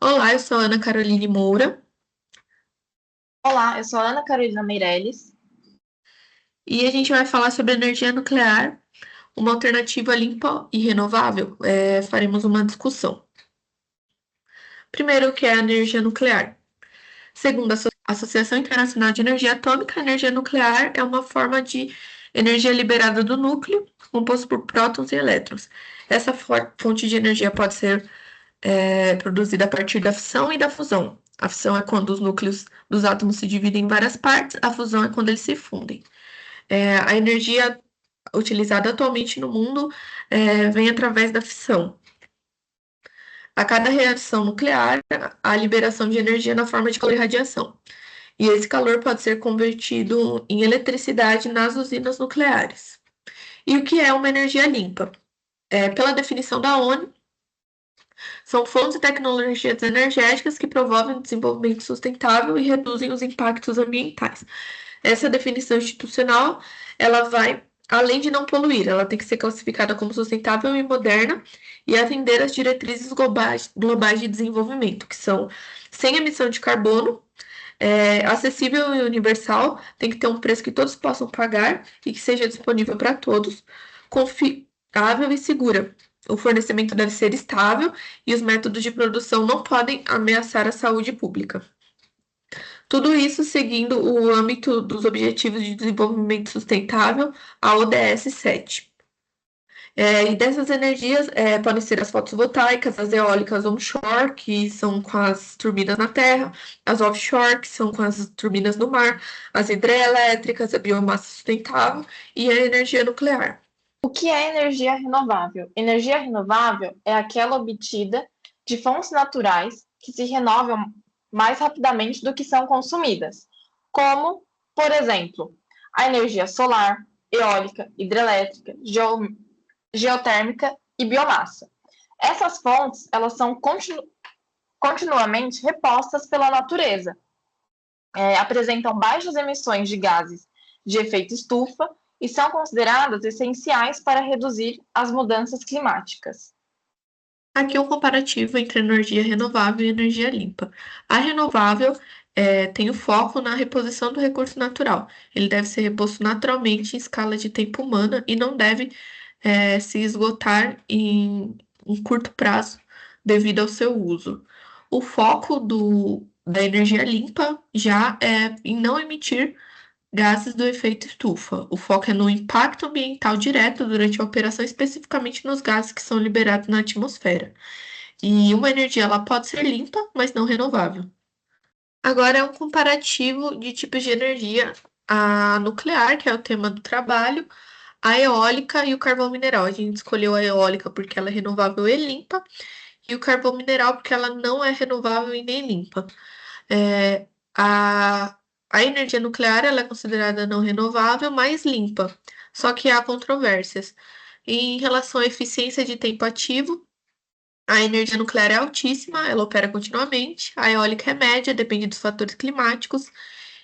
Olá, eu sou a Ana Caroline Moura Olá, eu sou a Ana Carolina Meirelles. e a gente vai falar sobre energia nuclear, uma alternativa limpa e renovável. Faremos uma discussão. Primeiro, o que é a energia nuclear? Segundo a Associação Internacional de Energia Atômica, a energia nuclear é uma forma de energia liberada do núcleo, composto por prótons e elétrons. Essa fonte de energia pode ser produzida a partir da fissão e da fusão. A fissão é quando os núcleos dos átomos se dividem em várias partes, a fusão é quando eles se fundem. A energia utilizada atualmente no mundo vem através da fissão. A cada reação nuclear, há liberação de energia na forma de calor e radiação. E esse calor pode ser convertido em eletricidade nas usinas nucleares. E o que é uma energia limpa? Pela definição da ONU, são fontes e tecnologias energéticas que promovem o desenvolvimento sustentável e reduzem os impactos ambientais. Essa definição institucional, ela vai além de não poluir, ela tem que ser classificada como sustentável e moderna e atender às diretrizes globais de desenvolvimento, que são sem emissão de carbono, acessível e universal, tem que ter um preço que todos possam pagar e que seja disponível para todos, confiável e segura. O fornecimento deve ser estável e os métodos de produção não podem ameaçar a saúde pública. Tudo isso seguindo o âmbito dos Objetivos de Desenvolvimento Sustentável, a ODS 7. E dessas energias podem ser as fotovoltaicas, as eólicas onshore, que são com as turbinas na terra, as offshore, que são com as turbinas no mar, as hidrelétricas, a biomassa sustentável e a energia nuclear. O que é energia renovável? Energia renovável é aquela obtida de fontes naturais que se renovam mais rapidamente do que são consumidas, como, por exemplo, a energia solar, eólica, hidrelétrica, geotérmica e biomassa. Essas fontes, elas são continuamente repostas pela natureza, apresentam baixas emissões de gases de efeito estufa e são consideradas essenciais para reduzir as mudanças climáticas. Aqui é um comparativo entre energia renovável e energia limpa. A renovável tem o foco na reposição do recurso natural. Ele deve ser reposto naturalmente em escala de tempo humana e não deve se esgotar em um curto prazo devido ao seu uso. O foco da energia limpa já é em não emitir gases do efeito estufa. O foco é no impacto ambiental direto durante a operação, especificamente nos gases que são liberados na atmosfera. E uma energia ela pode ser limpa, mas não renovável. Agora é um comparativo de tipos de energia. A nuclear, que é o tema do trabalho, a eólica e o carvão mineral. A gente escolheu a eólica porque ela é renovável e limpa, e o carvão mineral porque ela não é renovável e nem limpa. É, a energia nuclear ela é considerada não renovável, mas limpa. Só que há controvérsias. Em relação à eficiência de tempo ativo, a energia nuclear é altíssima, ela opera continuamente. A eólica é média, depende dos fatores climáticos.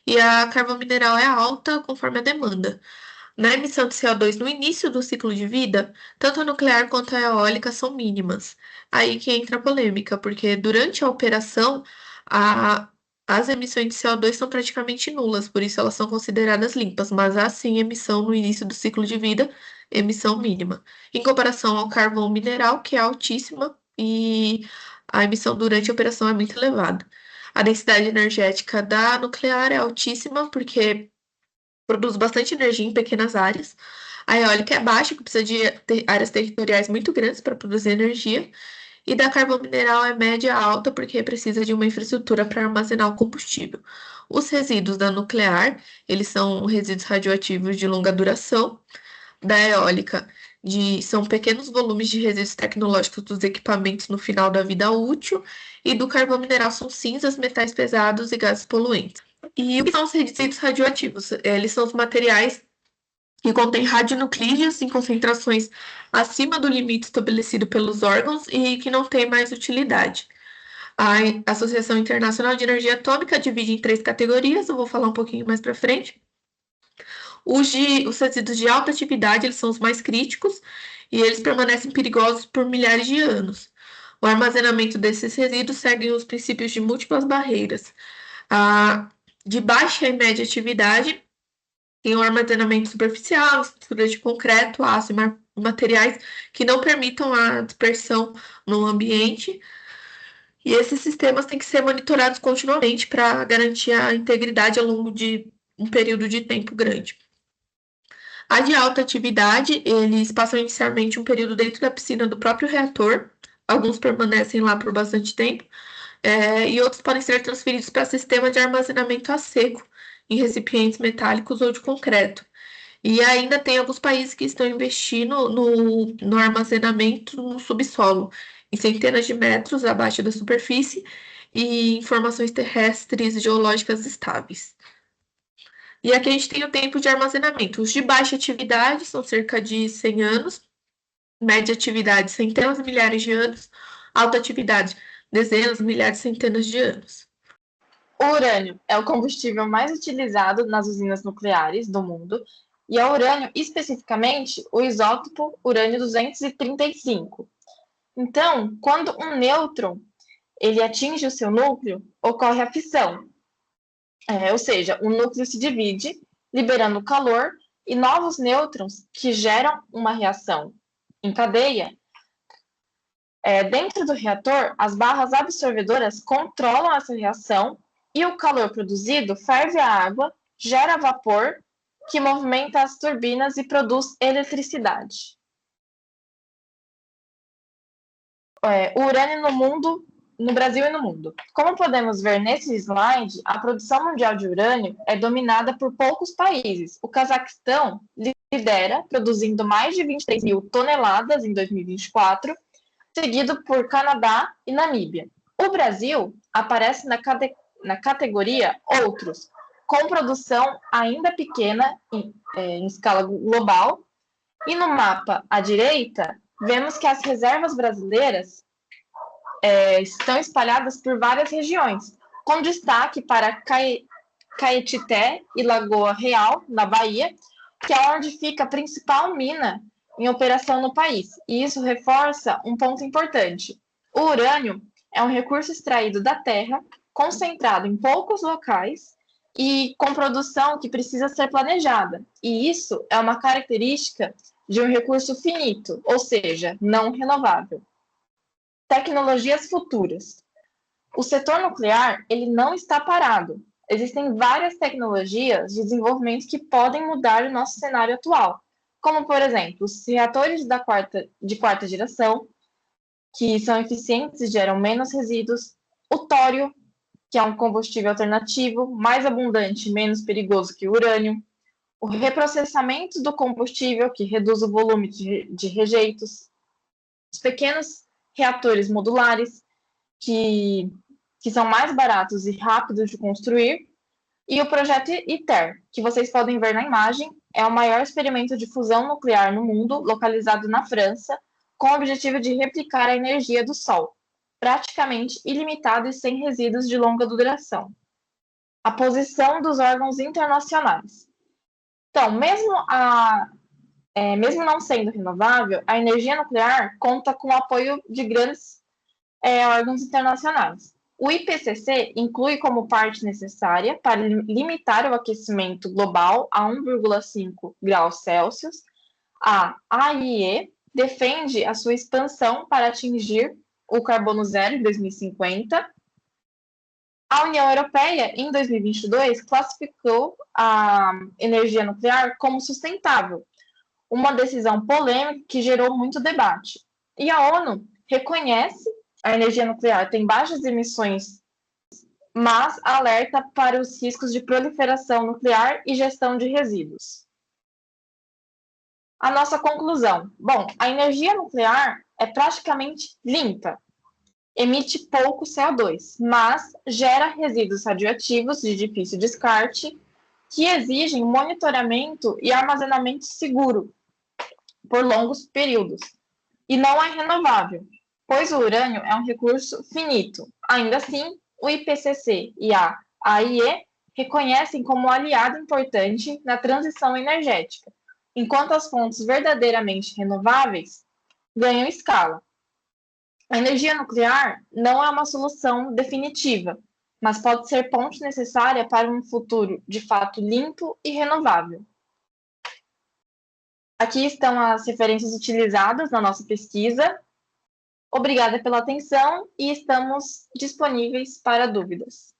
E a carvão mineral é alta, conforme a demanda. Na emissão de CO2 no início do ciclo de vida, tanto a nuclear quanto a eólica são mínimas. Aí que entra a polêmica, porque durante a operação, a- as emissões de CO2 são praticamente nulas, por isso elas são consideradas limpas, mas há sim emissão no início do ciclo de vida, emissão mínima. Em comparação ao carvão mineral, que é altíssima, e a emissão durante a operação é muito elevada. A densidade energética da nuclear é altíssima, porque produz bastante energia em pequenas áreas. A eólica é baixa, que precisa de áreas territoriais muito grandes para produzir energia. E da carvão mineral é média alta, porque precisa de uma infraestrutura para armazenar o combustível. Os resíduos da nuclear, eles são resíduos radioativos de longa duração. Da eólica, são pequenos volumes de resíduos tecnológicos dos equipamentos no final da vida útil. E do carvão mineral são cinzas, metais pesados e gases poluentes. E o que são os resíduos radioativos? Eles são os materiais que contêm radionucídeos em concentrações acima do limite estabelecido pelos órgãos e que não têm mais utilidade. A Associação Internacional de Energia Atômica divide em três categorias, eu vou falar um pouquinho mais para frente. Os resíduos de alta atividade, eles são os mais críticos e eles permanecem perigosos por milhares de anos. O armazenamento desses resíduos segue os princípios de múltiplas barreiras. A de baixa e média atividade tem o armazenamento superficial, estrutura de concreto, aço e materiais que não permitam a dispersão no ambiente. E esses sistemas têm que ser monitorados continuamente para garantir a integridade ao longo de um período de tempo grande. A de alta atividade, eles passam inicialmente um período dentro da piscina do próprio reator, alguns permanecem lá por bastante tempo, e outros podem ser transferidos para sistema de armazenamento a seco, em recipientes metálicos ou de concreto. E ainda tem alguns países que estão investindo no armazenamento no subsolo, em centenas de metros abaixo da superfície e informações terrestres geológicas estáveis. E aqui a gente tem o tempo de armazenamento. Os de baixa atividade são cerca de 100 anos, média atividade, centenas de milhares de anos, alta atividade, dezenas, milhares, centenas de anos. O urânio é o combustível mais utilizado nas usinas nucleares do mundo, e é o urânio, especificamente, o isótopo urânio-235. Então, quando um nêutron ele atinge o seu núcleo, ocorre a fissão. Ou seja, o núcleo se divide, liberando calor, e novos nêutrons que geram uma reação em cadeia. Dentro do reator, as barras absorvedoras controlam essa reação e o calor produzido ferve a água, gera vapor, que movimenta as turbinas e produz eletricidade. O urânio no mundo, no Brasil e no mundo. Como podemos ver nesse slide, a produção mundial de urânio é dominada por poucos países. O Cazaquistão lidera, produzindo mais de 23 mil toneladas em 2024, seguido por Canadá e Namíbia. O Brasil aparece na categoria Outros, com produção ainda pequena em escala global. E no mapa à direita, vemos que as reservas brasileiras estão espalhadas por várias regiões, com destaque para Caetité e Lagoa Real, na Bahia, que é onde fica a principal mina em operação no país. E isso reforça um ponto importante. O urânio é um recurso extraído da terra, concentrado em poucos locais e com produção que precisa ser planejada. E isso é uma característica de um recurso finito, ou seja, não renovável. Tecnologias futuras. O setor nuclear, ele não está parado. Existem várias tecnologias de desenvolvimento que podem mudar o nosso cenário atual, como, por exemplo, os reatores de quarta geração, que são eficientes e geram menos resíduos, o tório, que é um combustível alternativo, mais abundante e menos perigoso que o urânio, o reprocessamento do combustível, que reduz o volume de rejeitos, os pequenos reatores modulares, que são mais baratos e rápidos de construir, e o projeto ITER, que vocês podem ver na imagem, é o maior experimento de fusão nuclear no mundo, localizado na França, com o objetivo de replicar a energia do Sol, praticamente ilimitado e sem resíduos de longa duração. A posição dos órgãos internacionais. Então, mesmo não sendo renovável, a energia nuclear conta com o apoio de grandes órgãos internacionais. O IPCC inclui como parte necessária para limitar o aquecimento global a 1,5 graus Celsius. A AIE defende a sua expansão para atingir o carbono zero em 2050. A União Europeia, em 2022, classificou a energia nuclear como sustentável, uma decisão polêmica que gerou muito debate. E a ONU reconhece a energia nuclear tem baixas emissões, mas alerta para os riscos de proliferação nuclear e gestão de resíduos. A nossa conclusão. Bom, a energia nuclear é praticamente limpa, emite pouco CO2, mas gera resíduos radioativos de difícil descarte que exigem monitoramento e armazenamento seguro por longos períodos. E não é renovável, pois o urânio é um recurso finito. Ainda assim, o IPCC e a AIE reconhecem como aliado importante na transição energética, enquanto as fontes verdadeiramente renováveis ganham escala. A energia nuclear não é uma solução definitiva, mas pode ser ponte necessária para um futuro de fato limpo e renovável. Aqui estão as referências utilizadas na nossa pesquisa. Obrigada pela atenção e estamos disponíveis para dúvidas.